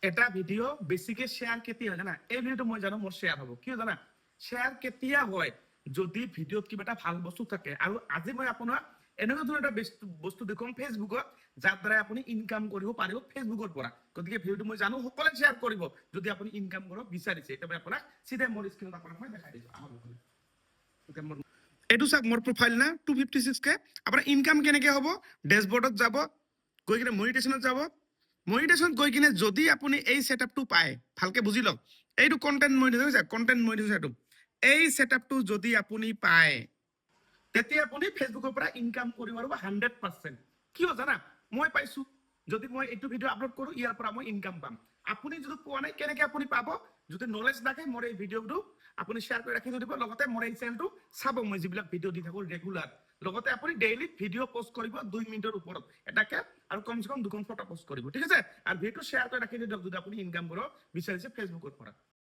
এটা ভিডিও বেছিকে শ্বেয়াৰ কেতিয়া হয় জানা? এই ভিডিওটো মই জানো মোৰ শ্বেয়াৰ হ'ব, কিয় জানা? শ্বেয়াৰ কেতিয়া হয় যদি ভিডিঅ'ত কিবা এটা ভাল বস্তু থাকে। আৰু আজি মই আপোনাক এনেকুৱা ধৰণৰ এটা বস্তু দেখুৱাম ফেচবুকত, যাৰ দ্বাৰা আপুনি ইনকাম কৰিব পাৰিব ফেচবুকৰ পৰা। গতিকে ভিডিঅ'টো মই জানো সকলোৱে শ্বেয়াৰ কৰিব যদি আপুনি ইনকাম কৰিব বিচাৰিছে। এতিয়া মই আপোনাক চিধাই মোৰ স্ক্ৰীনত আপোনাক মই দেখাই দিছোঁ। এইটো চাওক মোৰ প্ৰফাইল না 256K। আপোনাৰ ইনকাম কেনেকৈ হ'ব? ডেশবৰ্ডত যাব, গৈ কিনে মনিটেশ্যনত যাব। মনিটেশ্যন গৈ কিনে যদি আপুনি এই ছেটআপটো পায়, ভালকে বুজি লওক, এইটো কণ্টেণ্ট মনিটেশ্যন, কণ্টেণ্ট মনিটেশ্যন এই ছেটআপটো যদি আপুনি পায়, তেতিয়া আপুনি ফেচবুকৰ পৰা ইনকাম কৰিব পাৰিব 100%। কিয় জানা? মই পাইছো। যদি মই এইটো ভিডিঅ' আপলোড কৰোঁ, ইয়াৰ পৰা মই ইনকাম পাম। আপুনি যদি পোৱা নাই, কেনেকৈ আপুনি পাব? যদি নলেজ থাকে মোৰ এই ভিডিঅ'টো আপুনি শ্বেয়াৰ কৰি ৰাখি দিব। লগতে মোৰ এই চেনেলটো চাব, মই যিবিলাক ভিডিঅ' দি থাকোঁ ৰেগুলাৰ। লগতে আপুনি ডেইলি ভিডিঅ' পোষ্ট কৰিব 2 মিনিটৰ ওপৰত এটাকে, আৰু কমচে কম 2খন ফটো পোষ্ট কৰিব, ঠিক আছে? আৰু ভিডিঅ'টো শ্বেয়াৰ কৰি ৰাখি দিয়ক যদি আপুনি ইনকাম কৰিব বিচাৰিছে ফেচবুকৰ পৰা।